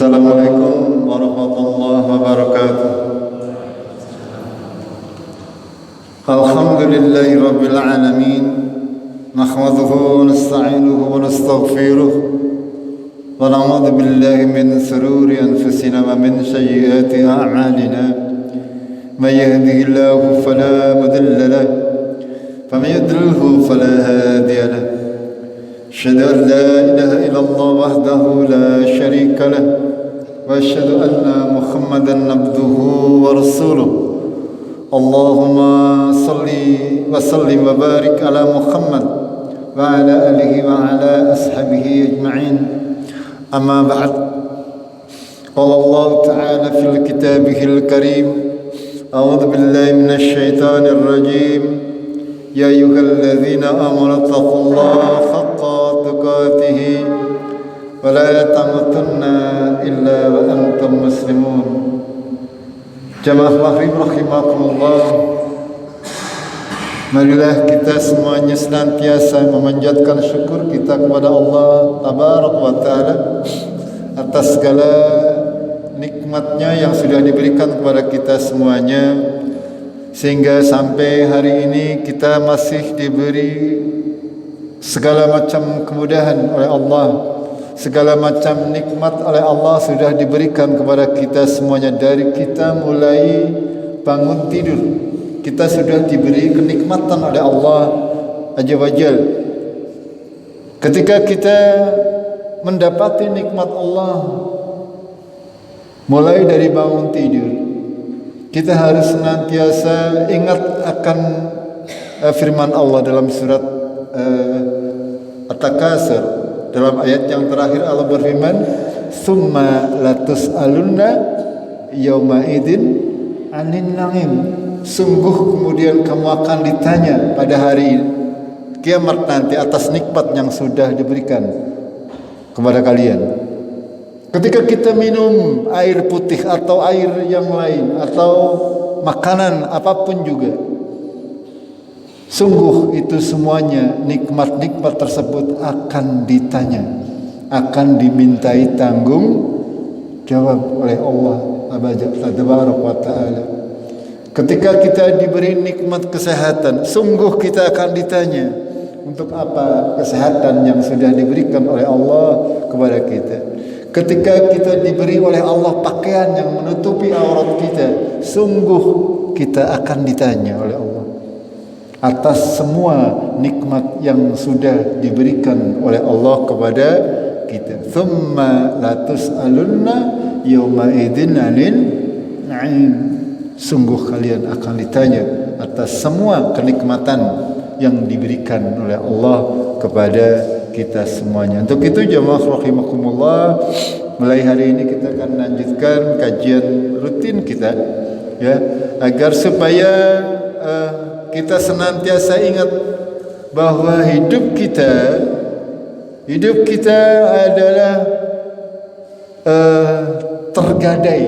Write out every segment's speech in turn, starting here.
Assalamualaikum warahmatullahi wabarakatuh. Alhamdulillahi rabbil alamin. Nahmaduhu wa nasta'inuhu wa nastaghfiruh. Wa na'udzu billahi min shururi anfusina wa min sayyiati a'malina. May yahdihillahu fala mudilla lahu wa may yudlilhu fala hadiya lahu. أشهد أن لا إله إلا الله وحده لا شريك له وأشهد أن محمدا عبده ورسوله اللهم صل وسلم وبارك على محمد وعلى آله وعلى أصحابه أجمعين أما بعد قال الله تعالى في كتابه الكريم أعوذ بالله من الشيطان الرجيم يا أيها الذين آمنوا اتقوا الله حق تقاته ولا تموتن إلا وأنتم مسلمون. Jamaah maghrib rahimakumullah, marilah kita semuanya senantiasa memanjatkan syukur kita kepada Allah Tabaraka wa Ta'ala atas segala nikmatnya yang sudah diberikan kepada kita semuanya, sehingga sampai hari ini kita masih diberi segala macam kemudahan oleh Allah, segala macam nikmat oleh Allah sudah diberikan kepada kita semuanya. Dari kita mulai bangun tidur, kita sudah diberi kenikmatan oleh Allah Azza wa Jalla. Ketika kita mendapati nikmat Allah, mulai dari bangun tidur, kita harus senantiasa ingat akan firman Allah dalam surat At-Takasur. Dalam ayat yang terakhir Allah berfirman, "Tsumma latus'alunna yauma idzin 'anin na'im." Sungguh kemudian kamu akan ditanya pada hari kiamat nanti atas nikmat yang sudah diberikan kepada kalian. Ketika kita minum air putih atau air yang lain atau makanan apapun juga, sungguh itu semuanya nikmat-nikmat tersebut akan ditanya, akan dimintai tanggung jawab oleh Allah Tabaraka wa Ta'ala. Ketika kita diberi nikmat kesehatan, sungguh kita akan ditanya, untuk apa kesehatan yang sudah diberikan oleh Allah kepada kita. Ketika kita diberi oleh Allah pakaian yang menutupi aurat kita, sungguh kita akan ditanya oleh Allah atas semua nikmat yang sudah diberikan oleh Allah kepada kita. Tsumma latus'alunna yauma idzin 'anil na'im. Sungguh kalian akan ditanya atas semua kenikmatan yang diberikan oleh Allah kepada kita semuanya. Untuk itu jamaah rahimakumullah, mulai hari ini kita akan lanjutkan kajian rutin kita, ya, agar supaya kita senantiasa ingat bahwa hidup kita adalah tergadai.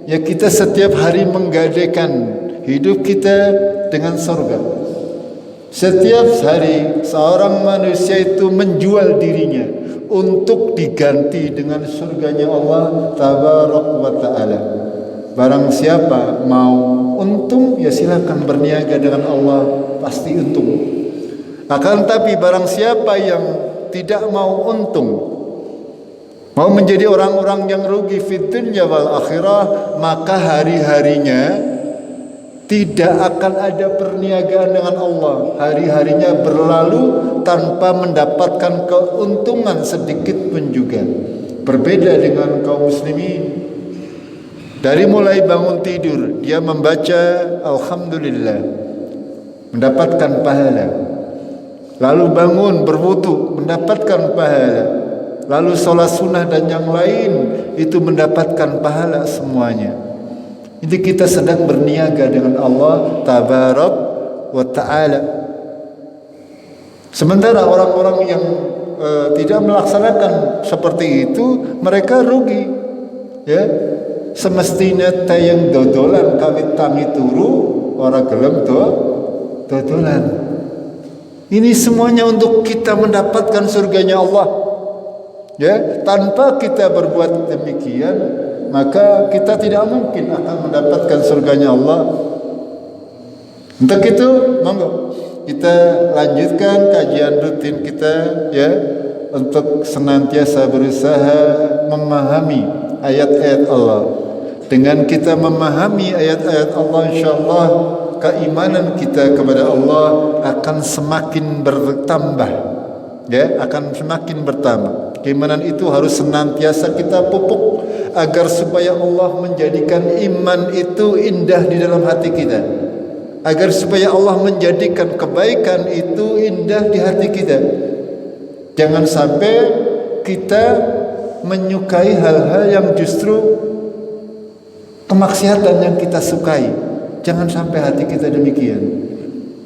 Ya, kita setiap hari menggadaikan hidup kita dengan surga. Setiap hari seorang manusia itu menjual dirinya untuk diganti dengan surganya Allah Tabaraka wa Ta'ala. Barang siapa mau untung, ya silakan berniaga dengan Allah, pasti untung. Akan tapi barang siapa yang tidak mau untung, mau menjadi orang-orang yang rugi fid dunya wal akhirah, maka hari-harinya tidak akan ada perniagaan dengan Allah. Hari-harinya berlalu tanpa mendapatkan keuntungan sedikit pun juga. Berbeda dengan kaum muslimin. Dari mulai bangun tidur, dia membaca Alhamdulillah, mendapatkan pahala. Lalu bangun berwudu, mendapatkan pahala. Lalu sholat sunnah dan yang lain, itu mendapatkan pahala semuanya. Jadi kita sedang berniaga dengan Allah Tabaraka wa Ta'ala. Sementara orang-orang yang tidak melaksanakan seperti itu, mereka rugi. Ya, semestinya tayang dodolan kawit tangi turu, ora gelem dodolan. Ini semuanya untuk kita mendapatkan surganya Allah. Ya, tanpa kita berbuat demikian, maka kita tidak mungkin akan mendapatkan surganya Allah. Untuk itu, monggo kita lanjutkan kajian rutin kita, ya, untuk senantiasa berusaha memahami ayat-ayat Allah. Dengan kita memahami ayat-ayat Allah, insyaallah keimanan kita kepada Allah akan semakin bertambah, ya, akan semakin bertambah. Keimanan itu harus senantiasa kita pupuk agar supaya Allah menjadikan iman itu indah di dalam hati kita, agar supaya Allah menjadikan kebaikan itu indah di hati kita. Jangan sampai kita menyukai hal-hal yang justru kemaksiatan yang kita sukai. Jangan sampai hati kita demikian.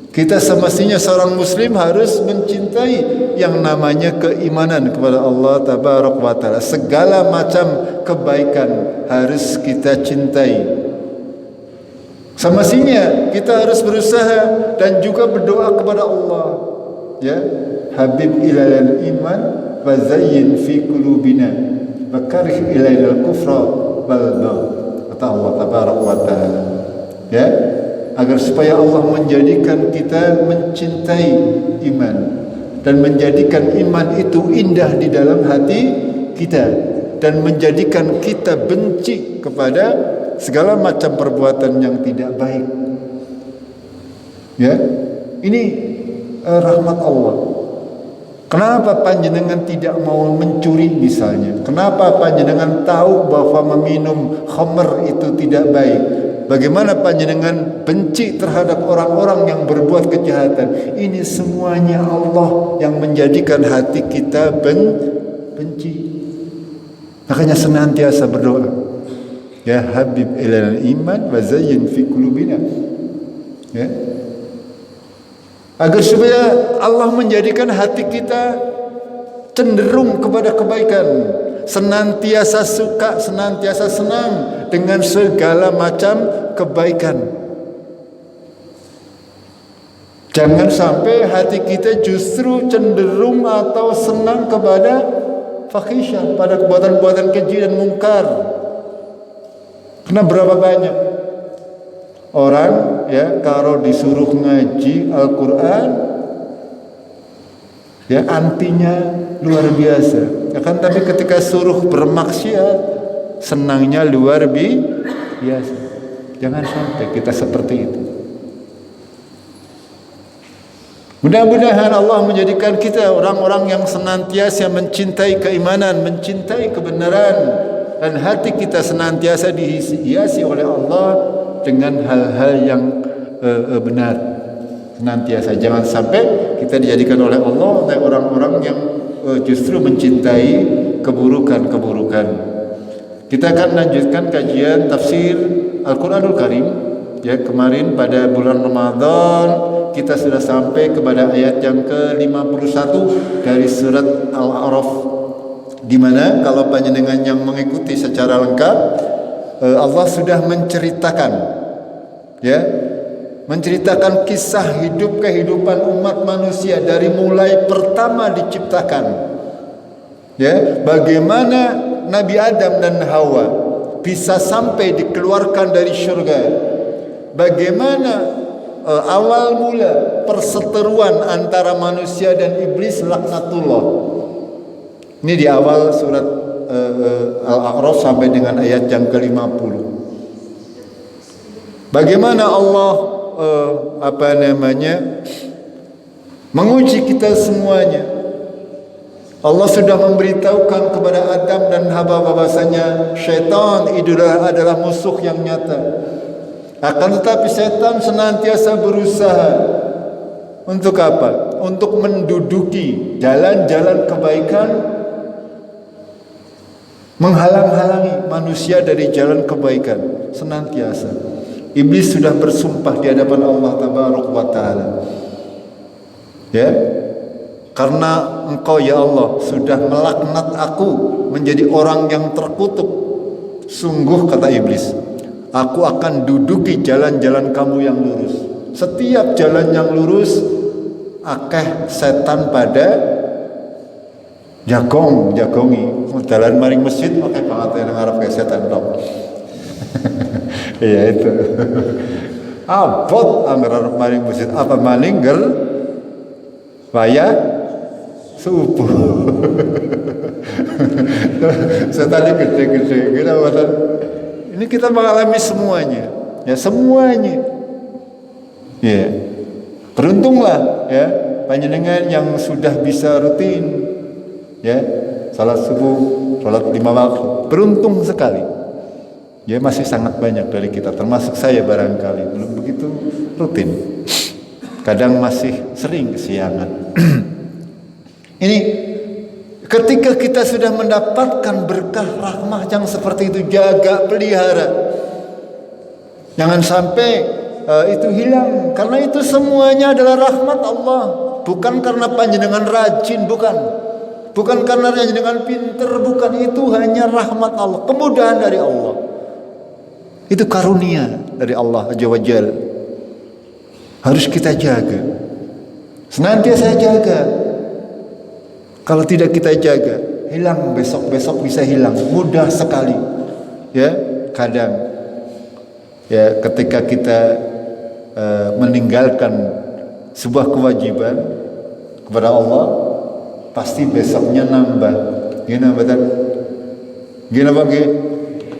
Kita semestinya seorang muslim harus mencintai yang namanya keimanan kepada Allah Tabaraka wa Ta'ala. Segala macam kebaikan harus kita cintai. Semestinya kita harus berusaha dan juga berdoa kepada Allah, ya, Habib ilal iman wa zayyin fi qulubina wa karih ilainal kufra wal bagh. Kata Allah Tabaraka wa Ta'ala, ya, agar supaya Allah menjadikan kita mencintai iman dan menjadikan iman itu indah di dalam hati kita dan menjadikan kita benci kepada segala macam perbuatan yang tidak baik. Ya, ini rahmat Allah. Kenapa panjenengan tidak mau mencuri misalnya? Kenapa panjenengan tahu bahwa meminum khamr itu tidak baik? Bagaimana panjenengan benci terhadap orang-orang yang berbuat kejahatan? Ini semuanya Allah yang menjadikan hati kita benci. Makanya senantiasa berdoa, ya Habib ilal iman wa zayyin fi qulubina, ya, agar supaya Allah menjadikan hati kita cenderung kepada kebaikan, senantiasa suka, senantiasa senang dengan segala macam kebaikan. Jangan sampai hati kita justru cenderung atau senang kepada fahisyah, pada perbuatan-perbuatan keji dan mungkar. Karena berapa banyak orang, ya, kalau disuruh ngaji Al-Quran, ya, antinya luar biasa. Akan tapi ketika suruh bermaksiat, senangnya luar biasa. Jangan sampai kita seperti itu. Mudah-mudahan Allah menjadikan kita orang-orang yang senantiasa mencintai keimanan, mencintai kebenaran, dan hati kita senantiasa dihiasi oleh Allah dengan hal-hal yang benar. Senantiasa jangan sampai kita dijadikan oleh Allah orang-orang yang justru mencintai keburukan-keburukan. Kita akan lanjutkan kajian tafsir Al-Quranul Karim. Ya, kemarin pada bulan Ramadan kita sudah sampai kepada ayat yang ke-51 dari surat Al-A'raf, di mana kalau panjenengan yang mengikuti secara lengkap, Allah sudah menceritakan, ya, menceritakan kisah hidup kehidupan umat manusia dari mulai pertama diciptakan, ya, bagaimana Nabi Adam dan Hawa bisa sampai dikeluarkan dari surga, bagaimana awal mula perseteruan antara manusia dan iblis laknatullah. Ini di awal surat Al-A'raf sampai dengan ayat yang ke-50. Bagaimana Allah menguji kita semuanya. Allah sudah memberitahukan kepada Adam dan Hawa bahwasanya syaitan adalah musuh yang nyata. Akan tetapi setan senantiasa berusaha untuk apa? Untuk menduduki jalan-jalan kebaikan, menghalang-halangi manusia dari jalan kebaikan senantiasa. Iblis sudah bersumpah di hadapan Allah Tabaraka wa Ta'ala, ya, karena engkau ya Allah sudah melaknat aku menjadi orang yang terkutuk. Sungguh kata iblis, aku akan duduki jalan-jalan kamu yang lurus. Setiap jalan yang lurus, akeh setan pada jagongi dalan maring masjid oke banget yang ngarep kayak setan dok. Iya itu. Abot anggar maring masjid apa maning ger waya subuh. Setan gede-gede kita ini kita mengalami semuanya. Ya semuanya. Ya. Beruntunglah ya panjenengan yang sudah bisa rutin ya salat subuh, salat 5 waktu. Beruntung sekali. Ya masih sangat banyak dari kita termasuk saya barangkali belum begitu rutin. Kadang masih sering kesiangan. Ini ketika kita sudah mendapatkan berkah rahmah yang seperti itu, jaga, pelihara. Jangan sampai itu hilang, karena itu semuanya adalah rahmat Allah, bukan karena panjenengan rajin, bukan karena panjenengan pinter, bukan, itu hanya rahmat Allah, kemudahan dari Allah, itu karunia dari Allah Azza wa Jalla. Harus kita jaga, senantiasa jaga. Kalau tidak kita jaga, hilang, besok bisa hilang, mudah sekali. Ya, kadang ya ketika kita meninggalkan sebuah kewajiban kepada Allah, pasti besoknya nambah. Gimana betul? Gimana bagi?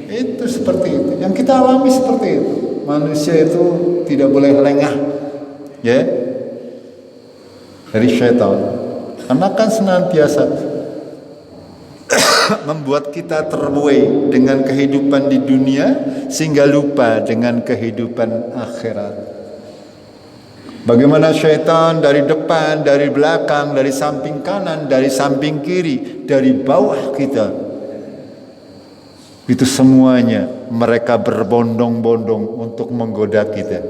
Itu seperti itu. Yang kita alami seperti itu. Manusia itu tidak boleh lengah, ya, dari syaitan. Karena kan senantiasa membuat kita terbuai dengan kehidupan di dunia sehingga lupa dengan kehidupan akhirat. Bagaimana syaitan dari depan, dari belakang, dari samping kanan, dari samping kiri, dari bawah kita. Itu semuanya mereka berbondong-bondong untuk menggoda kita.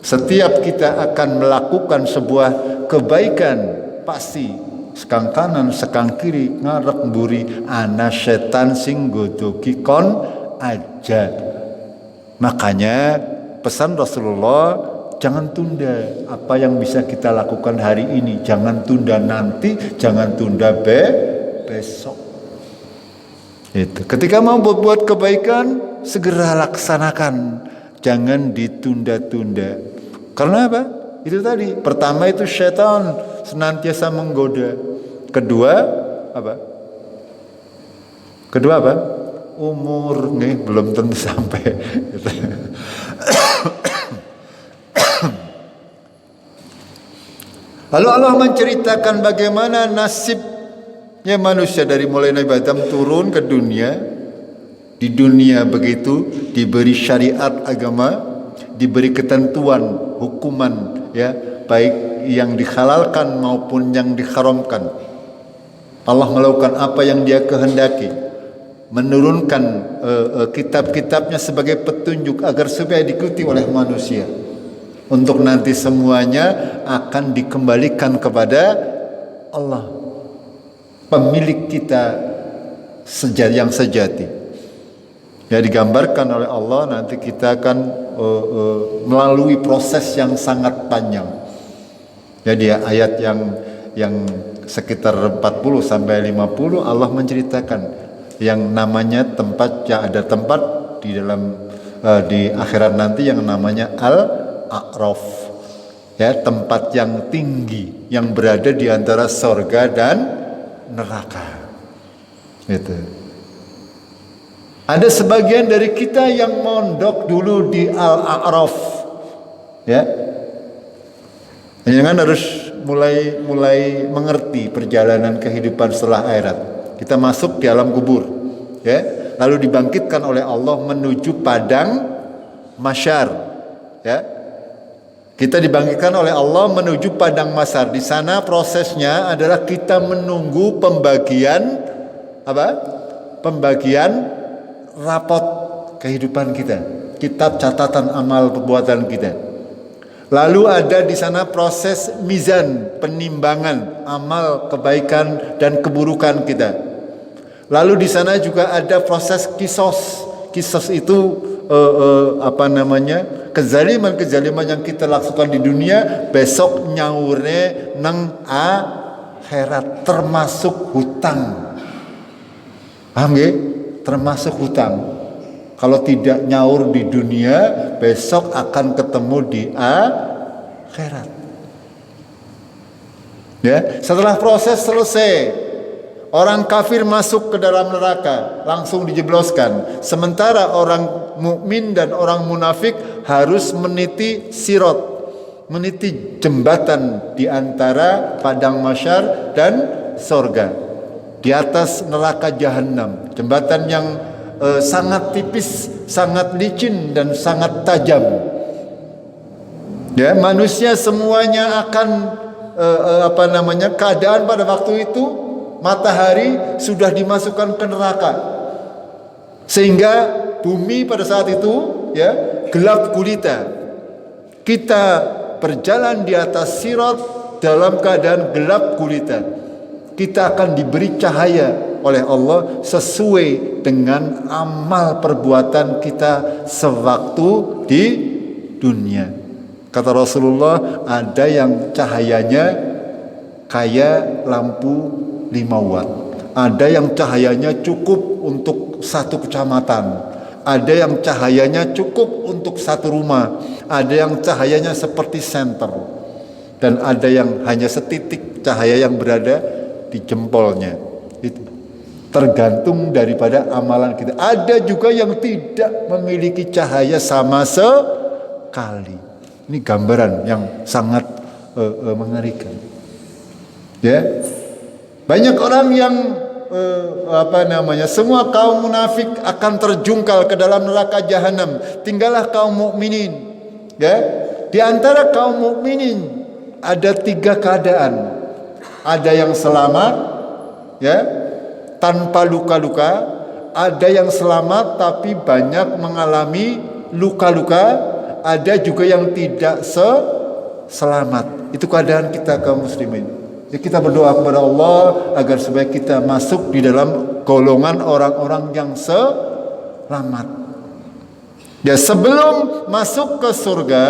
Setiap kita akan melakukan sebuah kebaikan, pasti sekang kanan, sekang kiri, ngarep mburi ana setan sing godoki kon aja. Makanya pesan Rasulullah, jangan tunda apa yang bisa kita lakukan hari ini, jangan tunda nanti, jangan tunda besok. Itu. Ketika mau berbuat kebaikan, segera laksanakan, jangan ditunda-tunda. Karena apa? Itu tadi, pertama itu syaitan senantiasa menggoda. Kedua apa? Umur nih belum tentu sampai. Lalu Allah menceritakan bagaimana nasibnya manusia dari mulai Nabi Adam turun ke dunia. Di dunia begitu diberi syariat agama, diberi ketentuan hukuman, ya, baik yang dihalalkan maupun yang diharamkan. Allah melakukan apa yang Dia kehendaki, menurunkan kitab-kitabnya sebagai petunjuk agar supaya diikuti oleh manusia. Untuk nanti semuanya akan dikembalikan kepada Allah, pemilik kita yang sejati. Ya, digambarkan oleh Allah nanti kita akan melalui proses yang sangat panjang. Jadi ayat yang sekitar 40 sampai 50 Allah menceritakan yang namanya tempat, ya, ada tempat di dalam di akhirat nanti yang namanya Al-A'raf. Ya, tempat yang tinggi yang berada di antara sorga dan neraka. Itu. Ada sebagian dari kita yang mondok dulu di Al-A'raf, ya. Jangan harus mulai mengerti perjalanan kehidupan setelah akhirat. Kita masuk di alam kubur, ya. Lalu dibangkitkan oleh Allah menuju padang mahsyar, ya. Kita dibangkitkan oleh Allah menuju padang mahsyar. Di sana prosesnya adalah kita menunggu pembagian apa? Pembagian rapot kehidupan kita, kitab catatan amal perbuatan kita. Lalu ada di sana proses mizan, penimbangan amal kebaikan dan keburukan kita. Lalu di sana juga ada proses kisos. Kisos itu kezaliman yang kita lakukan di dunia besok nyaure nang akhirat termasuk hutang. Paham ya? Termasuk hutang. Kalau tidak nyaur di dunia, besok akan ketemu di akhirat. Ya, setelah proses selesai, orang kafir masuk ke dalam neraka, langsung dijebloskan. Sementara orang mukmin dan orang munafik harus meniti sirat, meniti jembatan di antara padang mahsyar dan surga, di atas neraka jahanam. Jembatan yang sangat tipis, sangat licin dan sangat tajam. Ya, manusia semuanya akan keadaan pada waktu itu matahari sudah dimasukkan ke neraka, sehingga bumi pada saat itu ya gelap gulita. Kita berjalan di atas sirat dalam keadaan gelap gulita. Kita akan diberi cahaya oleh Allah sesuai dengan amal perbuatan kita sewaktu di dunia. Kata Rasulullah, ada yang cahayanya kayak lampu 5 watt, ada yang cahayanya cukup untuk 1 kecamatan, ada yang cahayanya cukup untuk 1 rumah, ada yang cahayanya seperti senter, dan ada yang hanya setitik cahaya yang berada di jempolnya. Itu tergantung daripada amalan kita. Ada juga yang tidak memiliki cahaya sama sekali. Ini gambaran yang sangat mengerikan. Ya, banyak orang yang semua kaum munafik akan terjungkal ke dalam neraka jahanam. Tinggallah kaum mukminin. Ya, di antara kaum mukminin ada 3 keadaan. Ada yang selamat, ya, tanpa luka-luka. Ada yang selamat tapi banyak mengalami luka-luka. Ada juga yang tidak selamat. Itu keadaan kita kaum muslimin. Ya, kita berdoa kepada Allah agar supaya kita masuk di dalam golongan orang-orang yang selamat. Ya, sebelum masuk ke surga,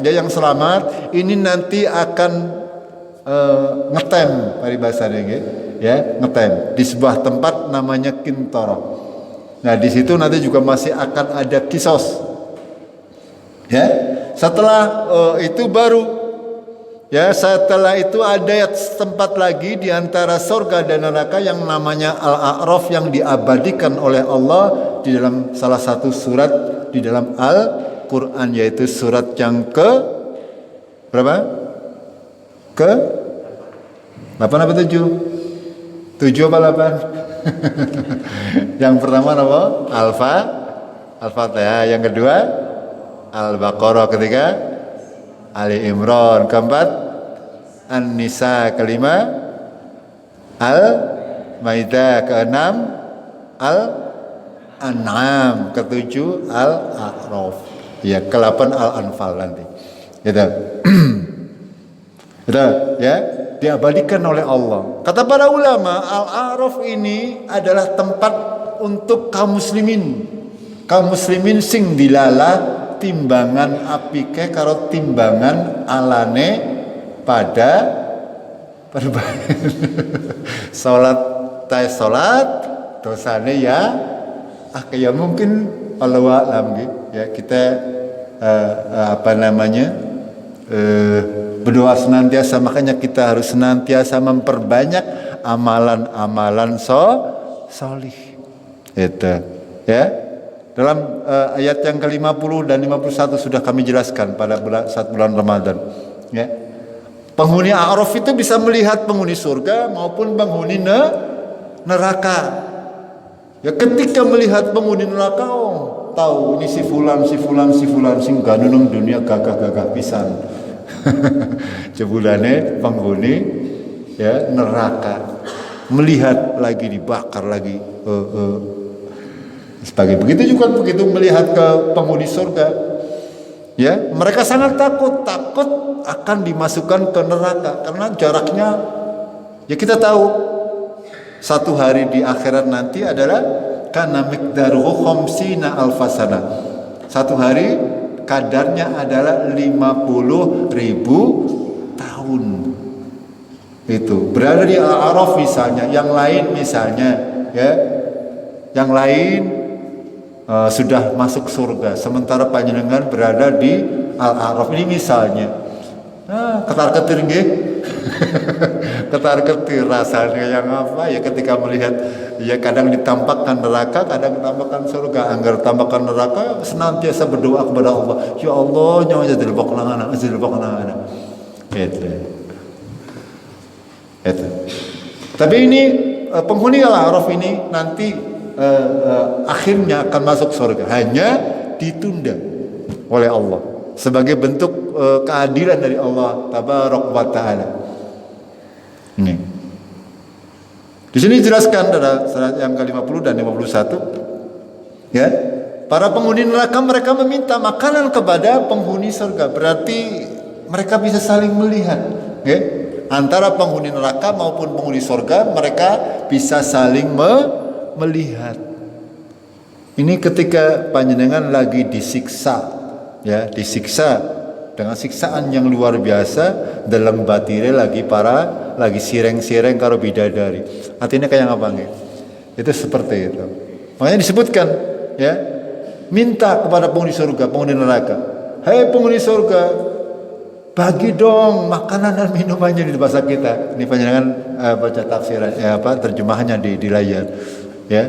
ya, yang selamat ini nanti akan ngetem paribasanya, ya, ngetem di sebuah tempat namanya Kintara. Nah, di situ nanti juga masih akan ada kisos. Ya, setelah itu baru, ya, setelah itu ada tempat lagi di antara surga dan neraka yang namanya Al-A'raf, yang diabadikan oleh Allah di dalam salah satu surat di dalam Al-Quran, yaitu surat yang ke berapa? Ke 8 apa 7? 7 apa 8? Yang pertama apa? Al-Fatihah. Yang kedua Al-Baqarah, ketiga Ali Imran, keempat An-Nisa, kelima Al-Maidah, keenam Al-An'am, ketujuh Al-A'raf, ya, ke-8 Al-Anfal nanti. Gitu. Gitu, ya, diabadikan oleh Allah. Kata para ulama, Al-A'raf ini adalah tempat untuk kaum muslimin. Kaum muslimin sing dilala timbangan apike karo timbangan alane pada perbandingan. Salat dosane ya ya mungkin Allah alam ya, kita berdoa senantiasa. Makanya kita harus senantiasa memperbanyak amalan-amalan solih. Itu, ya. Dalam ayat yang ke-50 dan 51 sudah kami jelaskan pada saat bulan Ramadan. Ya. Penghuni A'raf itu bisa melihat penghuni surga maupun penghuni neraka. Ya, ketika melihat penghuni neraka, oh, tahu ini si fulan sing ganunung dunia gagah-gagah pisan. Jebulane penghuni, ya, neraka, melihat lagi dibakar lagi. Sebagai begitu juga begitu melihat ke penghuni surga, ya, mereka sangat takut akan dimasukkan ke neraka karena jaraknya, ya, kita tahu satu hari di akhirat nanti adalah kana miqdaruhu khamsina alfasana. Satu hari kadarnya adalah 50.000 tahun. Itu berada di Al-A'raf misalnya, yang lain misalnya, ya, yang lain sudah masuk surga, sementara panjenengan berada di Al-A'raf ini misalnya. Ketar-ketir nggih. Ketar-ketir rasanya yang apa ya ketika melihat, ya kadang ditampakkan neraka, kadang ditampakkan surga. Anggar tampakkan neraka senantiasa berdoa kepada Allah, ya Allah nyawa jadi anak. Itu. Tapi ini penghuni Al-A'raf ini nanti akhirnya akan masuk surga, hanya ditunda oleh Allah sebagai bentuk keadilan dari Allah Tabaraka wa Ta'ala. Ini. Di sini dijelaskan pada surat yang ke-50 dan 51, ya. Para penghuni neraka mereka meminta makanan kepada penghuni surga. Berarti mereka bisa saling melihat, ya. Antara penghuni neraka maupun penghuni surga mereka bisa saling melihat. Ini ketika panjenengan lagi disiksa, ya, disiksa dengan siksaan yang luar biasa, dalam batire lagi sireng-sireng karo bidadari. Artinya kayak apa nggih? Itu seperti itu. Makanya disebutkan, ya, minta kepada penghuni surga, penghuni neraka. Hai penghuni surga, bagi dong makanan dan minumannya di bahasa kita. Ini panjenengan baca tafsiran, terjemahannya di layar, ya.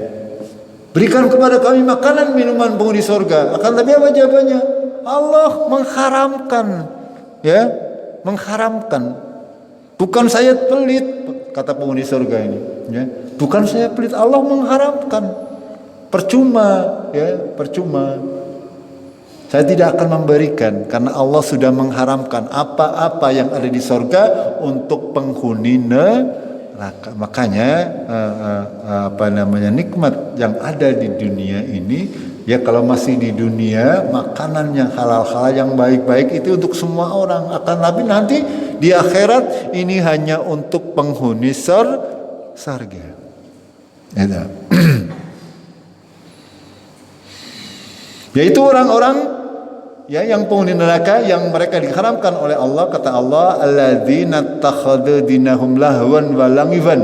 Berikan kepada kami makanan minuman penghuni surga. Akan tapi apa jawabannya? Allah mengharamkan, ya, mengharamkan. Bukan saya pelit, kata penghuni surga ini, ya. Bukan saya pelit, Allah mengharamkan. Percuma, ya, percuma. Saya tidak akan memberikan karena Allah sudah mengharamkan apa-apa yang ada di surga untuk penghuni neraka. Makanya nikmat yang ada di dunia ini, ya, kalau masih di dunia, makanan yang halal-halal yang baik-baik itu untuk semua orang. Akan tapi nanti di akhirat ini hanya untuk penghuni surga. Itu. Yaitu orang-orang, ya, yang penghuni neraka yang mereka diharamkan oleh Allah. Kata Allah, alladzina takhadhu dinahum lahwan wa la'iban,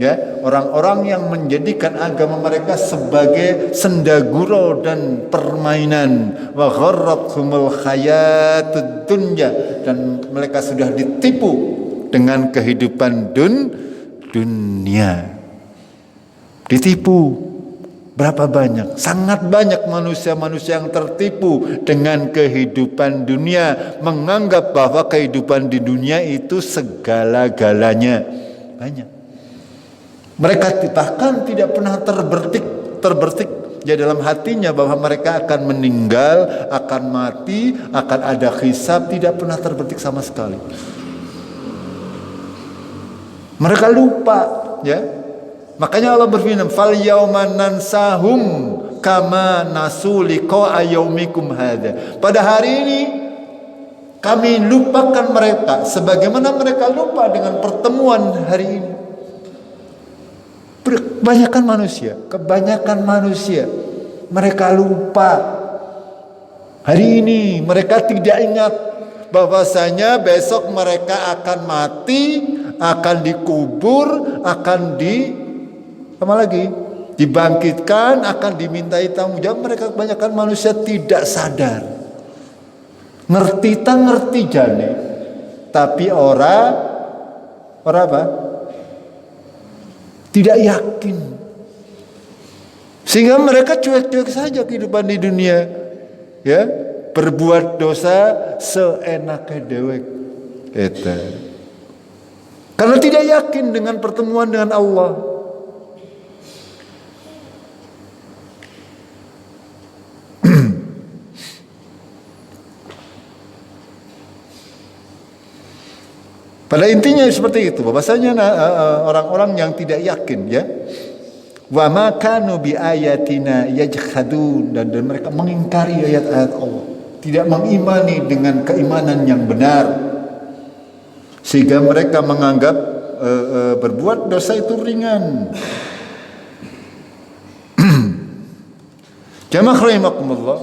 ya, orang-orang yang menjadikan agama mereka sebagai sendagurau dan permainan. Wa gharrathumul hayatud dunya, dan mereka sudah ditipu dengan kehidupan dunia. Ditipu. Berapa banyak? Sangat banyak manusia-manusia yang tertipu dengan kehidupan dunia, menganggap bahwa kehidupan di dunia itu segala-galanya. Banyak. Mereka bahkan tidak pernah terbertik ya dalam hatinya bahwa mereka akan meninggal, akan mati, akan ada hisab, tidak pernah terbertik sama sekali. Mereka lupa, ya. Makanya Allah berfirman, "Fal yauma nansahum kama nasu liqa'a yaumikum hadza." Pada hari ini kami lupakan mereka sebagaimana mereka lupa dengan pertemuan hari ini. Kebanyakan manusia mereka lupa. Hari ini mereka tidak ingat bahwasanya besok mereka akan mati, akan dikubur, akan dibangkitkan, akan dimintai tanggung jawab. Mereka kebanyakan manusia tidak sadar. Ngerti jane, tapi ora apa? Tidak yakin. Sehingga mereka cuek-cuek saja kehidupan di dunia, ya, berbuat dosa seenaknya dewek. Itu. Karena tidak yakin dengan pertemuan dengan Allah. Pada intinya seperti itu, bahwasanya orang-orang yang tidak yakin, ya, wa ma kanu bi ayatina yajhadun, dan mereka mengingkari ayat-ayat Allah, tidak mengimani dengan keimanan yang benar, sehingga mereka menganggap berbuat dosa itu ringan. Jamaah rahimakumullah,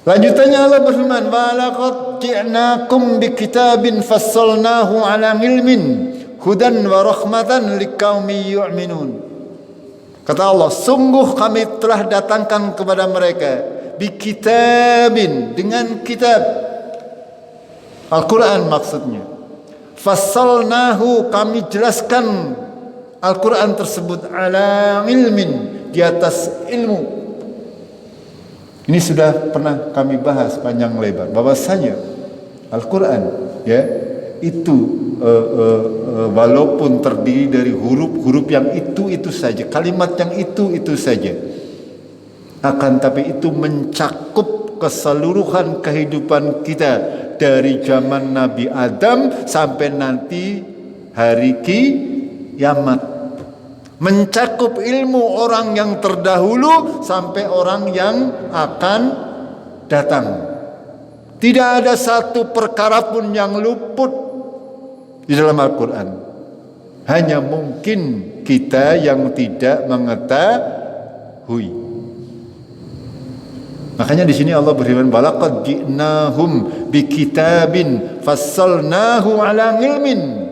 Lanjutannya Allah berfirman, wa laqad ji'nakum bikitabin fassalnahu ala ilmin hudan wa rahmatan liqaumin yu'minun. Kata Allah, sungguh kami telah datangkan kepada mereka bikitabin, dengan kitab Al-Quran maksudnya. Fassalnahu, kami jelaskan Al-Quran tersebut ala ilmin, di atas ilmu. Ini sudah pernah kami bahas panjang lebar bahwasanya Al-Quran ya itu walaupun terdiri dari huruf-huruf yang itu saja, kalimat yang itu saja, akan tapi itu mencakup keseluruhan kehidupan kita dari zaman Nabi Adam sampai nanti hari kiamat. Mencakup ilmu orang yang terdahulu sampai orang yang akan datang. Tidak ada satu perkara pun yang luput di dalam Al-Quran. Hanya mungkin kita yang tidak mengetahui. Makanya di sini Allah berfirman, balaqad ji'nahum bikitabin fassalnahu ala ilmin.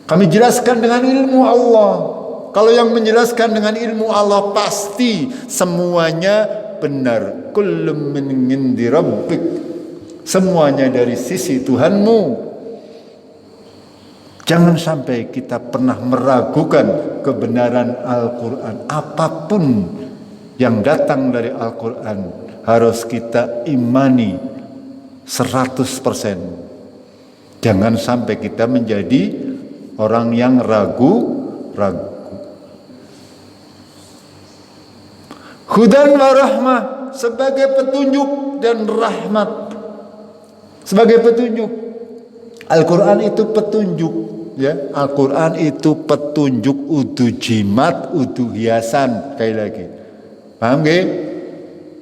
Kami jelaskan dengan ilmu Allah. Kalau yang menjelaskan dengan ilmu Allah pasti semuanya benar. Kullum min indi rabbik. Semuanya dari sisi Tuhanmu. Jangan sampai kita pernah meragukan kebenaran Al-Quran. Apapun yang datang dari Al-Quran harus kita imani 100%. Jangan sampai kita menjadi orang yang ragu. Hudan wa rahmah, sebagai petunjuk dan rahmat. Sebagai petunjuk. Al-Quran itu petunjuk, ya. Al-Quran itu petunjuk, udu jimat, udu hiasan. Sekali lagi. Paham gak?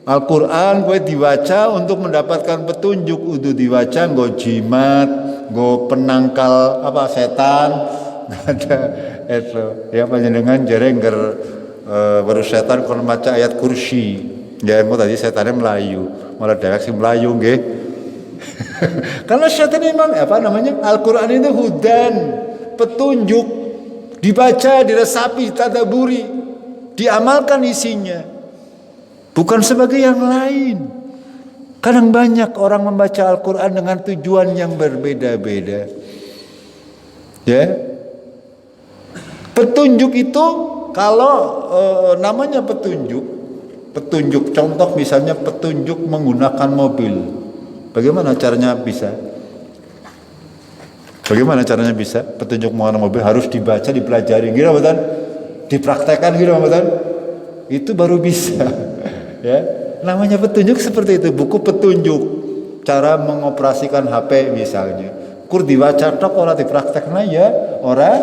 Al-Quran gue dibaca untuk mendapatkan petunjuk, udu dibaca gue jimat, gue penangkal setan. Ada itu ya panjenengan jerengger baru setan kalau baca ayat kursi ya engko tadi setannya Melayu malah dewek sing Melayu nggih. Karena setan memang Al-Quran itu hudan, petunjuk, dibaca, diresapi, ditadaburi, diamalkan isinya, bukan sebagai yang lain. Kadang banyak orang membaca Al-Quran dengan tujuan yang berbeda-beda. Ya, petunjuk itu kalau namanya petunjuk contoh misalnya petunjuk menggunakan mobil. Bagaimana caranya bisa? Bagaimana caranya bisa? Petunjuk menggunakan mobil harus dibaca, dipelajari, gitu betul? Dipraktekkan, gitu betul? Itu baru bisa. Ya, namanya petunjuk seperti itu, buku petunjuk cara mengoperasikan HP misalnya. Kur diwaca tok ora dipraktekna ya, ora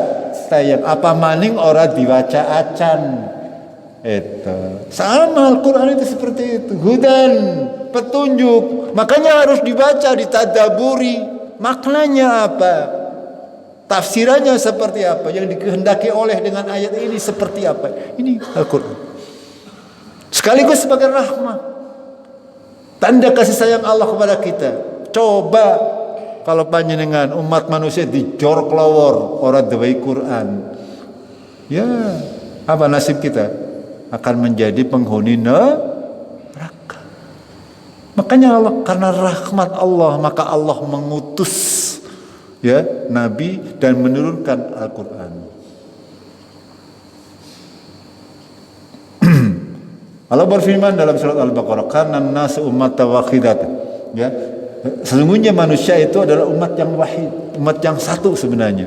tayang apa maning ora diwaca acan. Itu. Sama Al-Qur'an itu seperti itu. Hudan, petunjuk. Makanya harus dibaca, ditadaburi. Maknanya apa? Tafsirannya seperti apa? Yang dikehendaki oleh dengan ayat ini seperti apa? Ini Al-Qur'an. Sekaligus sebagai rahmat. Tanda kasih sayang Allah kepada kita. Coba kalau panjenengan umat manusia dijor kelawor orang dewai Quran, ya apa nasib kita? Akan menjadi penghuni neraka. Makanya Allah, karena rahmat Allah, maka Allah mengutus ya Nabi dan menurunkan Al-Quran. Allah berfirman dalam surat Al-Baqarah, "Kana an-nasu ummatan wahidatan." Ya. Sesungguhnya manusia itu adalah umat yang wahid, umat yang satu sebenarnya.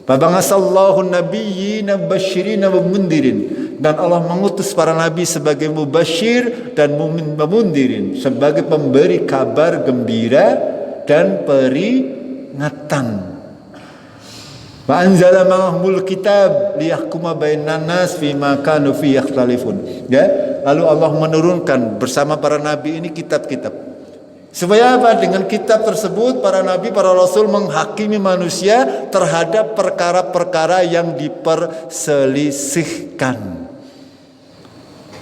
Fabanghasallahu nabiyyina basyirina wa mundirin. Dan Allah mengutus para nabi sebagai mubasyir dan mundirin, sebagai pemberi kabar gembira dan peringatan. Wa anzala ma'ahumul kitab liyahkuma bainan nas fima kanu fi yakhtalifun. Ya, lalu Allah menurunkan bersama para nabi ini kitab-kitab. Supaya apa? Dengan kitab tersebut para nabi, para rasul menghakimi manusia terhadap perkara-perkara yang diperselisihkan.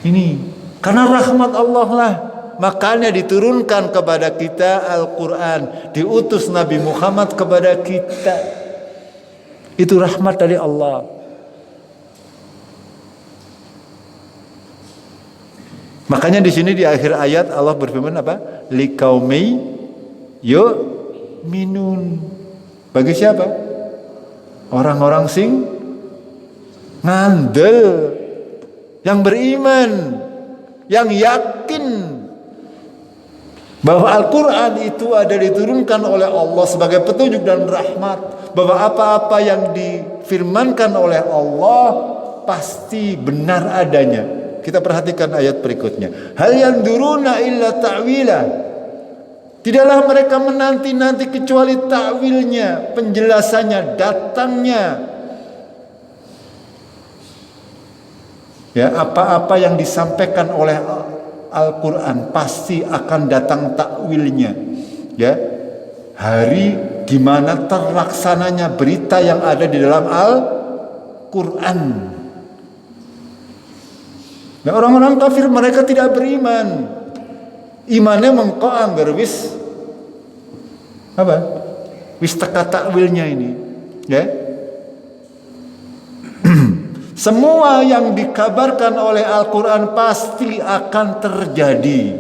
Ini karena rahmat Allah lah, makanya diturunkan kepada kita Al-Quran, diutus Nabi Muhammad kepada kita. Itu rahmat dari Allah. Makanya di sini di akhir ayat Allah berfirman apa? Liqaumi yu'minun. Bagi siapa? Orang-orang sing ngandel, yang beriman, yang yakin bahwa Al-Quran itu ada diturunkan oleh Allah sebagai petunjuk dan rahmat, bahwa apa-apa yang difirmankan oleh Allah pasti benar adanya. Kita perhatikan ayat berikutnya. Hal yanduruna illa ta'wila. Tidaklah mereka menanti-nanti kecuali ta'wilnya, penjelasannya, datangnya. Ya, apa-apa yang disampaikan oleh Al-Quran pasti akan datang takwilnya. Ya, hari di mana terlaksananya berita yang ada di dalam Al-Quran. Nah, orang-orang kafir mereka tidak beriman. Imannya mengkoang berwis apa? Wis teka takwilnya ini. Ya. Semua yang dikabarkan oleh Al-Quran pasti akan terjadi.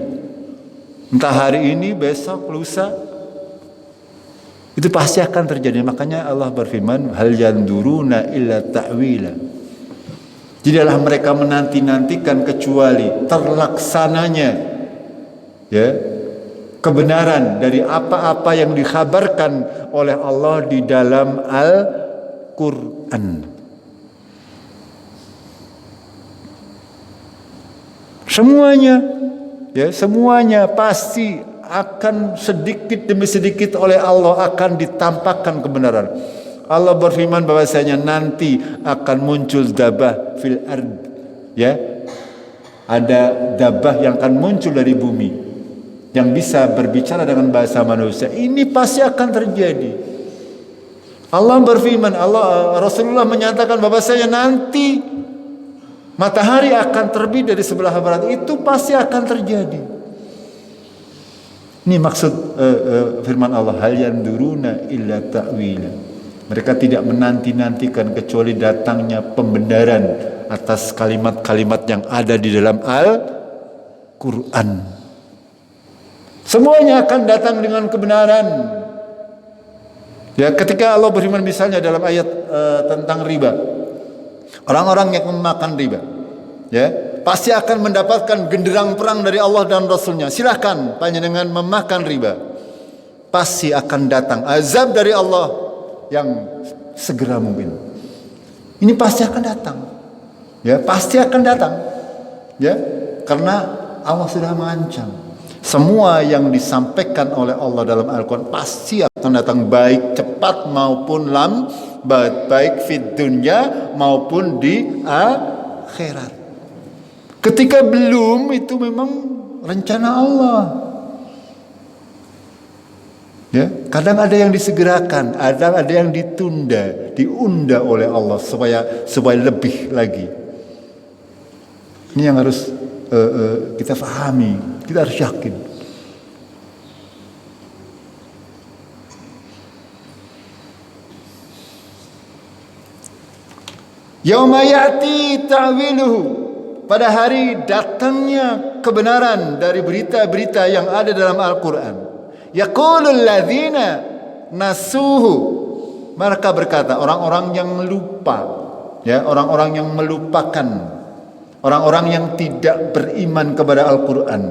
Entah hari ini, besok, lusa. Itu pasti akan terjadi. Makanya Allah berfirman, hal yanduruna illa ta'wila. Tidaklah mereka menanti-nantikan kecuali terlaksananya, ya, kebenaran dari apa-apa yang dikhabarkan oleh Allah di dalam Al-Quran. Semuanya, ya, semuanya pasti akan sedikit demi sedikit oleh Allah akan ditampakkan kebenaran. Allah berfirman bahwasanya nanti akan muncul dabah fil ard, ya, ada dabah yang akan muncul dari bumi yang bisa berbicara dengan bahasa manusia. Ini pasti akan terjadi. Allah berfirman, Rasulullah menyatakan bahwasanya nanti matahari akan terbit dari sebelah barat. Itu pasti akan terjadi. Ini maksud firman Allah, hal yanduruna illa ta'wila. Mereka tidak menanti-nantikan kecuali datangnya pembenaran atas kalimat-kalimat yang ada di dalam Al-Quran. Semuanya akan datang dengan kebenaran. Ya, ketika Allah berfirman misalnya dalam ayat tentang riba, orang-orang yang memakan riba, ya, pasti akan mendapatkan genderang perang dari Allah dan Rasulnya. Silahkan panjenengan memakan riba, pasti akan datang azab dari Allah yang segera mungkin. Ini pasti akan datang, ya, pasti akan datang, ya, karena Allah sudah mengancam. Semua yang disampaikan oleh Allah dalam Al-Quran pasti akan datang, baik cepat maupun lambat, baik fid dunya maupun di akhirat. Ketika belum, itu memang rencana Allah. Ya, kadang ada yang disegerakan, ada yang diunda oleh Allah supaya lebih lagi. Ini yang harus kita fahami, kita harus yakin. Yauma ya'ti ta'wiluhu, pada hari datangnya kebenaran dari berita-berita yang ada dalam Al-Quran. Yaqulul ladzina nasuhu, mereka berkata, orang-orang yang lupa, ya, orang-orang yang melupakan, orang-orang yang tidak beriman kepada Al-Quran.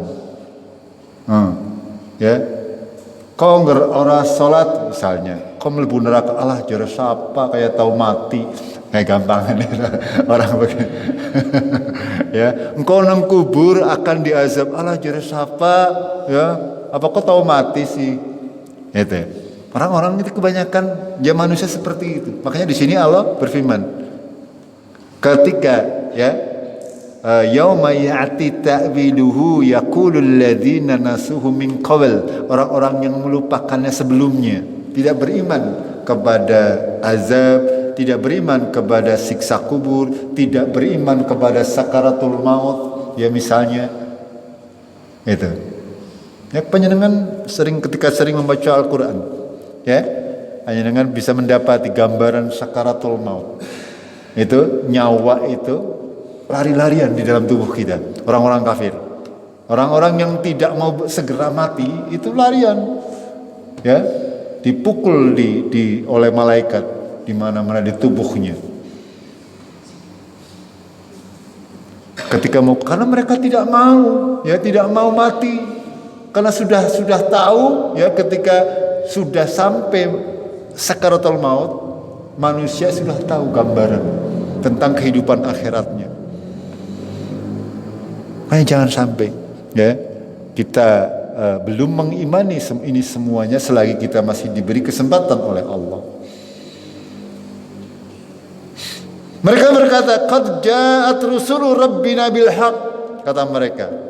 Ya, kau ora salat misalnya, kau mlebu neraka, Allah jare sapa kayak tahu mati. Kayak gampangan orang begini. Ya, engkau nang kubur akan diazab, Allah jare sapa, ya. Apa kau tahu mati sih? Itu. Orang-orang itu kebanyakan ya manusia seperti itu. Makanya di sini Allah berfirman, ketika, ya, yauma ya'ti ta'wiluhu yaqulul ladzina nasuhu min qabl, orang-orang yang melupakannya sebelumnya, tidak beriman kepada azab, tidak beriman kepada siksa kubur, tidak beriman kepada sakaratul maut, ya misalnya itu. Ya, panjenengan ketika sering membaca Al-Quran, ya, panjenengan bisa mendapati gambaran sakaratul maut. Itu nyawa itu lari-larian di dalam tubuh kita. Orang-orang kafir, orang-orang yang tidak mau segera mati itu larian, ya, dipukul oleh malaikat di mana-mana di tubuhnya. Ketika mau, karena mereka tidak mau, ya, tidak mau mati. Karena sudah tahu, ya, ketika sudah sampai sakaratul maut, manusia sudah tahu gambaran tentang kehidupan akhiratnya. Makanya jangan sampai, ya, kita belum mengimani ini semuanya selagi kita masih diberi kesempatan oleh Allah. Mereka berkata, qad ja'at rusulu rabbina bil haqq, kata mereka.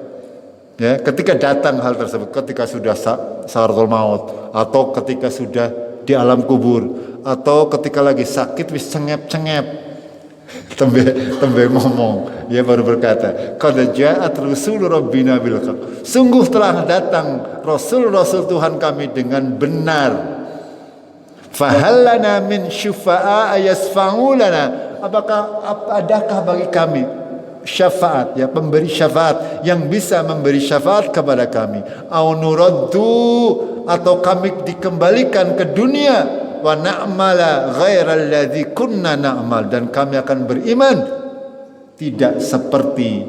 Ya, ketika datang hal tersebut, ketika sudah sakaratul maut, atau ketika sudah di alam kubur, atau ketika lagi sakit wis cengep-cengep, tembe ngomong, dia baru berkata, qad ja'at rusul rabbina bil haqq, sungguh telah datang rasul-rasul Tuhan kami dengan benar. Fahal lana min syufa'a yasfa'u lana, adakah bagi kami syafaat, ya, pemberi syafaat yang bisa memberi syafaat kepada kami, au nuraddu, atau kami dikembalikan ke dunia, wa na'mala ghairal ladzi kunna na'mal, dan kami akan beriman tidak seperti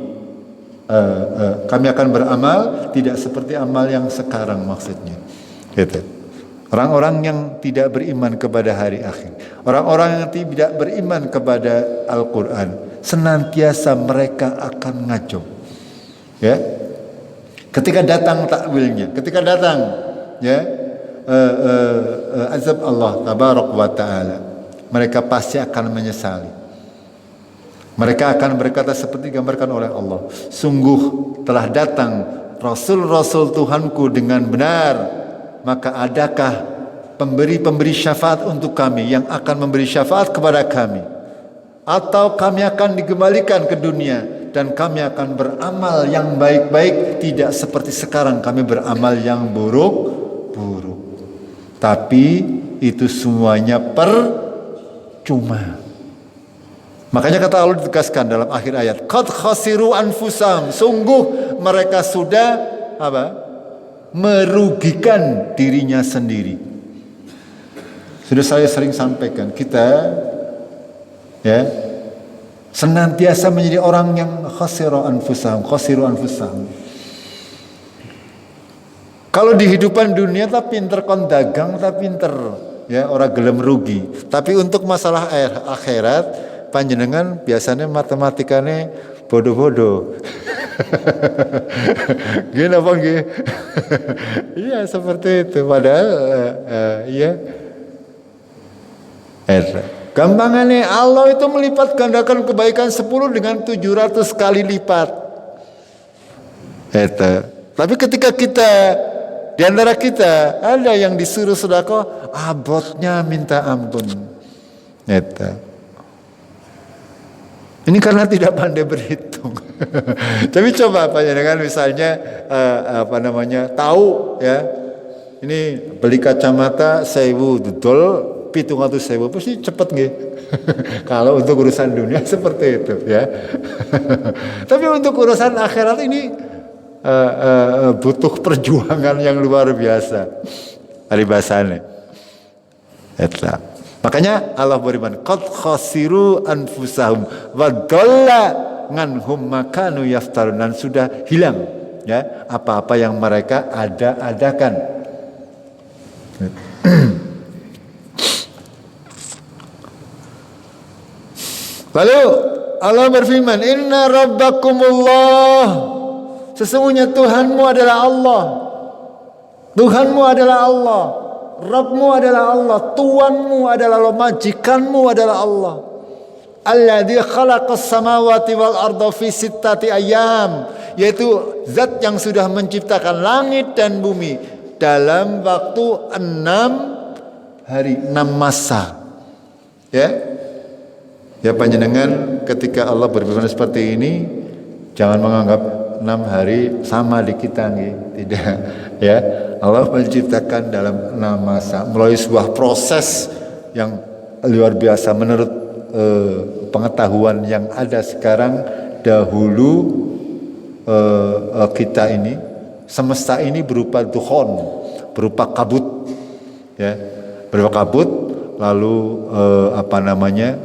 kami akan beramal tidak seperti amal yang sekarang, maksudnya gitu. Orang-orang yang tidak beriman kepada hari akhir, orang-orang yang tidak beriman kepada Al-Quran, senantiasa mereka akan ngaco, ya. Ketika datang takwilnya, ketika datang, ya, azab Allah tabarak wa ta'ala, mereka pasti akan menyesali. Mereka akan berkata seperti digambarkan oleh Allah, sungguh telah datang Rasul-Rasul Tuhanku dengan benar, maka adakah pemberi-pemberi syafaat untuk kami yang akan memberi syafaat kepada kami, atau kami akan dikembalikan ke dunia dan kami akan beramal yang baik-baik, tidak seperti sekarang kami beramal yang buruk-buruk. Tapi itu semuanya percuma. Makanya kata Allah ditegaskan dalam akhir ayat, qad khasiru anfusahum, sungguh mereka sudah apa? Merugikan dirinya sendiri. Sudah saya sering sampaikan, kita, ya, senantiasa menjadi orang yang khasiru anfusahum. Kalau di kehidupan dunia tak pinter kon dagang, tak pinter, ya, orang gelem rugi. Tapi untuk masalah akhirat, panjenengan biasanya matematikanya bodoh-bodoh. Gini apa gini? Iya, seperti itu. Padahal iya. Gampangannya Allah itu melipat gandakan kebaikan 10 dengan 700 kali lipat. Tapi ketika kita, di antara kita ada yang disuruh sedekah, abotnya minta ampun. Ini karena tidak pandai berhitung. Tapi coba panjenengan misalnya tahu, ya, ini beli kacamata 1000 dodol 700.000, pasti cepet nggih. Kalau untuk urusan dunia seperti itu, ya. Tapi untuk urusan akhirat ini butuh perjuangan yang luar biasa. Dari bahasanya. Makanya Allah beriman, qad khasiru anfusahum wa dhalla nganhum makanu yaftarun, dan sudah hilang, ya, apa-apa yang mereka adakan. Lalu Allah berfirman, inna rabbakumullah, sesungguhnya Tuhanmu adalah Allah. Tuhanmu adalah Allah. Rabbmu adalah Allah. Tuanmu adalah Allah. Majikanmu adalah Allah. Alladzi khalaqas samawati wal arda fi sittati ayyam, yaitu zat yang sudah menciptakan langit dan bumi dalam waktu 6 hari, 6 masa. Ya panjenengan, ketika Allah berfirman seperti ini, jangan menganggap dalam 6 hari sama di kita nih, tidak ya. Allah menciptakan dalam 6 masa melalui sebuah proses yang luar biasa menurut pengetahuan yang ada sekarang. Dahulu kita ini, semesta ini berupa dukhon, berupa kabut ya, berupa kabut, lalu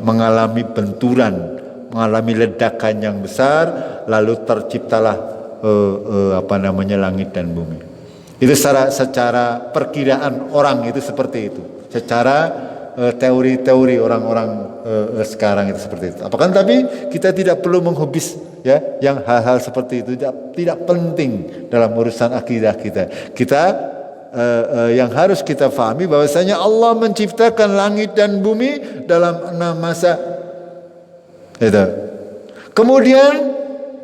mengalami benturan, mengalami ledakan yang besar, lalu terciptalah langit dan bumi. Itu secara perkiraan orang itu seperti itu. Secara teori-teori orang-orang sekarang itu seperti itu. Apakah tapi kita tidak perlu menghubis ya yang hal-hal seperti itu, tidak penting dalam urusan akidah kita. Kita yang harus kita pahami bahwasanya Allah menciptakan langit dan bumi dalam 6 masa. Itu. Kemudian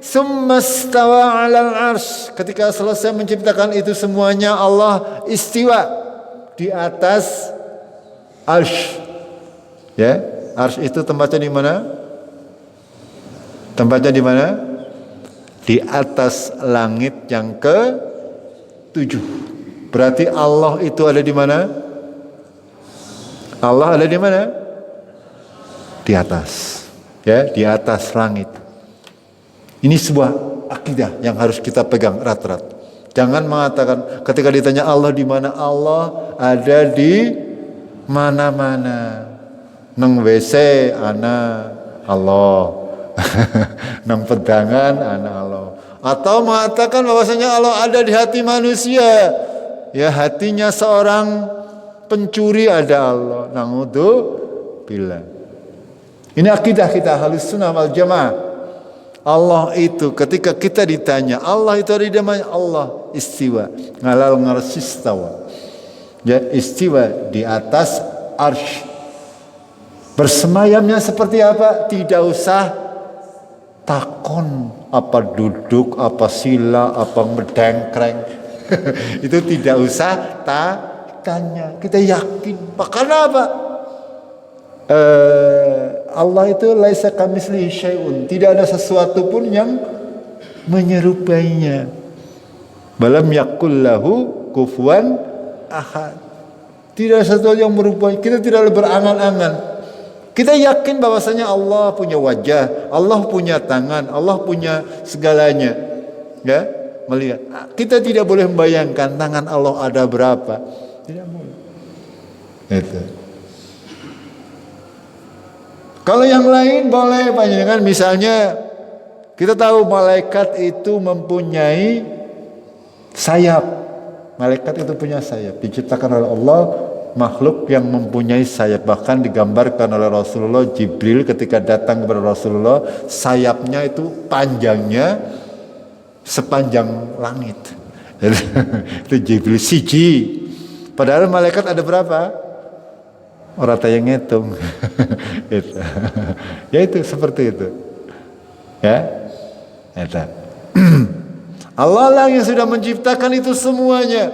summastawa 'alal arsy. Ketika selesai menciptakan itu semuanya, Allah istiwa di atas arsy. Ya, arsy itu tempatnya di mana? Tempatnya di mana? Di atas langit yang ke-7. Berarti Allah itu ada di mana? Allah ada di mana? Di atas. Ya, di atas langit. Ini sebuah akidah yang harus kita pegang erat-erat. Jangan mengatakan ketika ditanya Allah di mana, Allah ada di mana-mana. Nang WC ana Allah. Nang pedangan ana Allah. Atau mengatakan bahwasanya Allah ada di hati manusia. Ya, hatinya seorang pencuri ada Allah. Na'udzubillah. Ini akidah kita Ahlus Sunnah wal Jamaah. Allah itu ketika kita ditanya Allah itu ada di mana? Allah istiwa ngalal ngarsistawa. Ya, istiwa di atas arsy. Bersemayamnya seperti apa? Tidak usah takon apa duduk, apa sila, apa ngedengkreng. Itu tidak usah tanya. Kita yakin. Karena apa? Allah itu laisa kamitslihi syai'un, tidak ada sesuatu pun yang menyerupainya. Balam yakul lahu kufuwan ahad. Tidak ada sesuatu yang merupai. Kita tidak berangan-angan. Kita yakin bahwasanya Allah punya wajah, Allah punya tangan, Allah punya segalanya. Ya, melihat. Kita tidak boleh membayangkan tangan Allah ada berapa. Tidak boleh. Itu. Kalau yang lain boleh panjenengan, misalnya kita tahu malaikat itu mempunyai sayap. Malaikat itu punya sayap, diciptakan oleh Allah, makhluk yang mempunyai sayap. Bahkan digambarkan oleh Rasulullah, Jibril ketika datang kepada Rasulullah, sayapnya itu panjangnya sepanjang langit. Itu Jibril siji. Padahal malaikat ada berapa? Orang yang ngitung. Itu. Ya itu seperti itu. Ya. Itu. Allah lah yang sudah menciptakan itu semuanya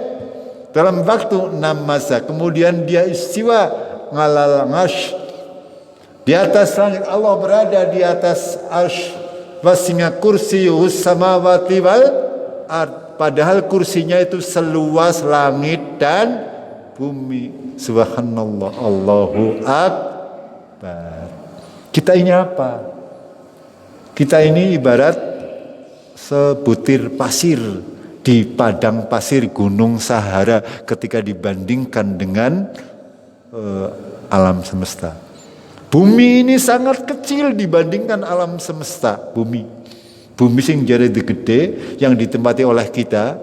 dalam waktu 6 masa. Kemudian dia istiwa ngalal arsy. Di atas langit, Allah berada di atas arsy. Wasi'a kursiyus samawati wal ard. Padahal kursinya itu seluas langit dan bumi. Subhanallah, Allahu Akbar. Kita ini apa? Kita ini ibarat sebutir pasir di padang pasir Gunung Sahara ketika dibandingkan dengan alam semesta. Bumi ini sangat kecil dibandingkan alam semesta. Bumi sing jare gede yang ditempati oleh kita,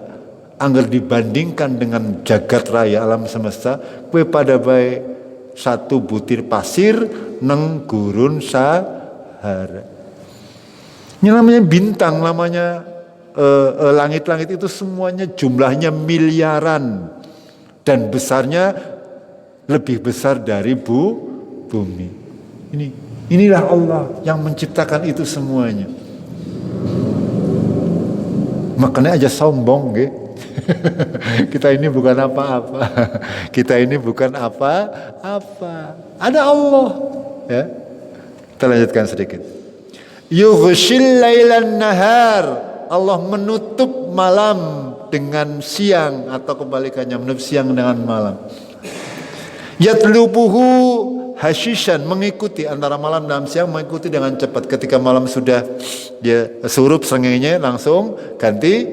angger dibandingkan dengan jagat raya alam semesta, kue pada baik satu butir pasir neng gurun Sahara. Ini namanya bintang, namanya langit-langit itu semuanya jumlahnya miliaran dan besarnya lebih besar dari bumi. Inilah Allah yang menciptakan itu semuanya. Makanya aja sombong, gitu. Kita ini bukan apa-apa. Kita ini bukan apa-apa. Ada Allah. Ya. Kita lanjutkan sedikit. Yughshil lailan nahar Allah menutup malam dengan siang, atau kebalikannya menutup siang dengan malam. Yatlubuhu hasishan, mengikuti antara malam dan siang, mengikuti dengan cepat. Ketika malam sudah dia surup sengenya, langsung ganti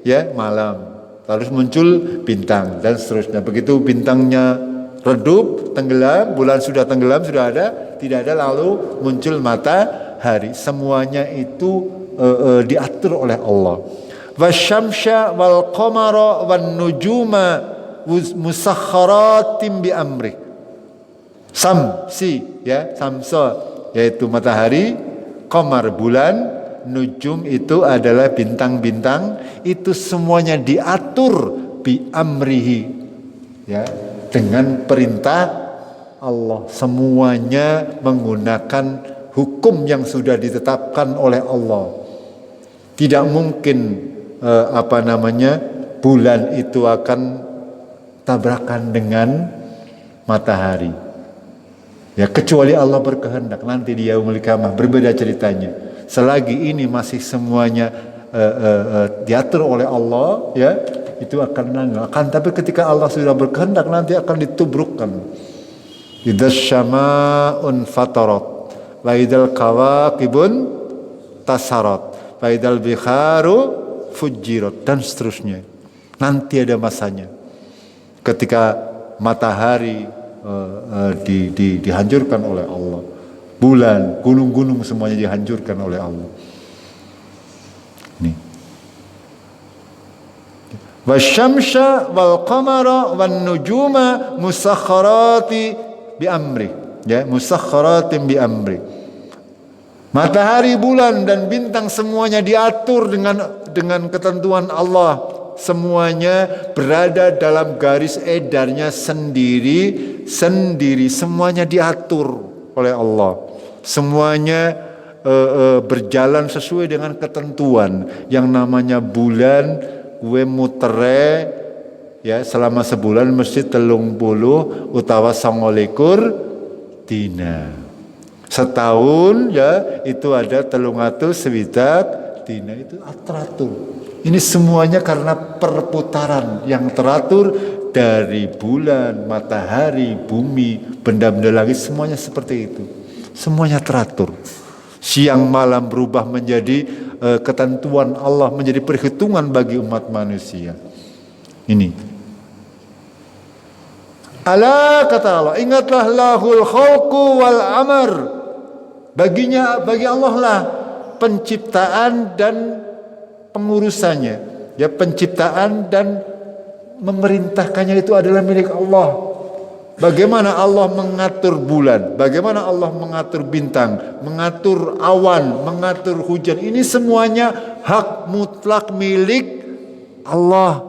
ya malam. Lalu muncul bintang dan seterusnya. Begitu bintangnya redup, tenggelam, bulan sudah tenggelam, sudah ada, tidak ada, lalu muncul matahari. Semuanya itu diatur oleh Allah. Wasyamsya wal qamara wan nujuma musakhkharatin bi amri. Samsi ya, samsa yaitu matahari, qamar bulan, nujum itu adalah bintang-bintang, itu semuanya diatur bi amrihi ya, dengan perintah Allah. Semuanya menggunakan hukum yang sudah ditetapkan oleh Allah. Tidak mungkin bulan itu akan tabrakan dengan matahari. Ya, kecuali Allah berkehendak, nanti di yaumul qiyamah berbeda ceritanya. Selagi ini masih semuanya diatur oleh Allah, ya, itu akan nanggal. Tapi ketika Allah sudah berkehendak, nanti akan ditubrukkan. Idzas syama'un fatarat wa idzal kawakibun tasarat wa idzal bikharu fujirat, dan seterusnya. Nanti ada masanya ketika matahari dihancurkan oleh Allah, bulan, gunung-gunung semuanya dihancurkan oleh Allah. Nih. Wasyamsya wal qamara wan nujuma musakhkharati bi amri. Ya, musakhkharatin bi amri. Matahari, bulan dan bintang semuanya diatur dengan ketentuan Allah. Semuanya berada dalam garis edarnya sendiri, semuanya diatur oleh Allah. Semuanya berjalan sesuai dengan ketentuan. Yang namanya bulan, gue mutere ya selama sebulan mesti 30 utawa 29 dina. Setahun ya itu ada 360 dina, itu teratur. Ini semuanya karena perputaran yang teratur dari bulan, matahari, bumi, benda-benda langit, semuanya seperti itu. Semuanya teratur. Siang malam berubah menjadi ketentuan Allah, menjadi perhitungan bagi umat manusia. Ini. Ala kata Allah, ingatlah lahul khalqu wal amr. Bagi Allah lah penciptaan dan pengurusannya, ya, penciptaan dan memerintahkannya itu adalah milik Allah. Bagaimana Allah mengatur bulan, bagaimana Allah mengatur bintang, mengatur awan, mengatur hujan, ini semuanya hak mutlak milik Allah.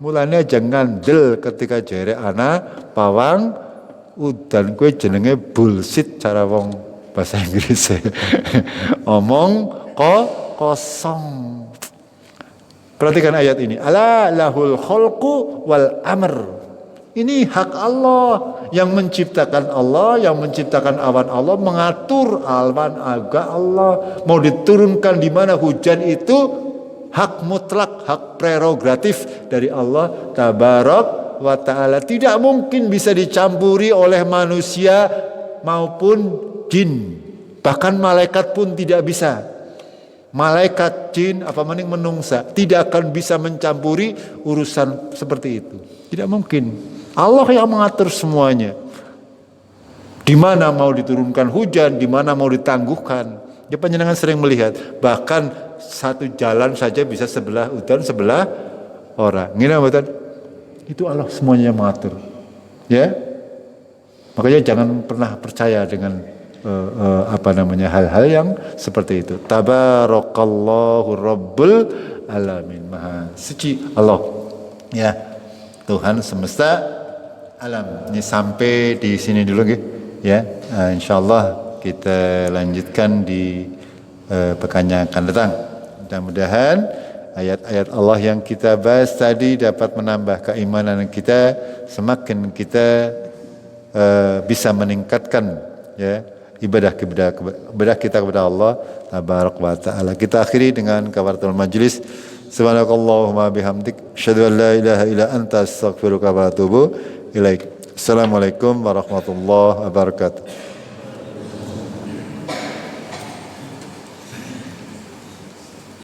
Mulanya jangan ngandel ketika jere anak pawang udan kue jenenge bullshit cara wong bahasa Inggris. Omong kosong. Perhatikan ayat ini. Ala lahul khalqu wal amr. Ini hak Allah, yang menciptakan Allah, yang menciptakan awan Allah, mengatur awan agak Allah. Mau diturunkan di mana hujan itu hak mutlak, hak prerogatif dari Allah tabarak wa ta'ala. Tidak mungkin bisa dicampuri oleh manusia maupun jin. Bahkan malaikat pun tidak bisa. Malaikat, jin, apa mending menungsa tidak akan bisa mencampuri urusan seperti itu. Tidak mungkin. Allah yang mengatur semuanya. Di mana mau diturunkan hujan, di mana mau ditangguhkan. Ya, panjenengan sering melihat, bahkan satu jalan saja bisa sebelah udan, sebelah orang. Ngene mboten? Itu Allah semuanya yang mengatur. Ya. Makanya jangan pernah percaya dengan hal-hal yang seperti itu. Tabarakallahu rabbul alamin. Maha suci Allah, ya, Tuhan semesta alam. Ini sampai di sini dulu ya. Insyaallah kita lanjutkan di pekan yang akan datang. Mudah-mudahan ayat-ayat Allah yang kita bahas tadi dapat menambah keimanan kita, semakin kita bisa meningkatkan ya ibadah kita kepada Allah tabaraka wa taala. Kita akhiri dengan kafaratul majlis. Subhanakallahumma bihamdik asyhadu an la ilaha illa anta astaghfiruka wa atubu ilaik. Assalamualaikum warahmatullahi wabarakatuh.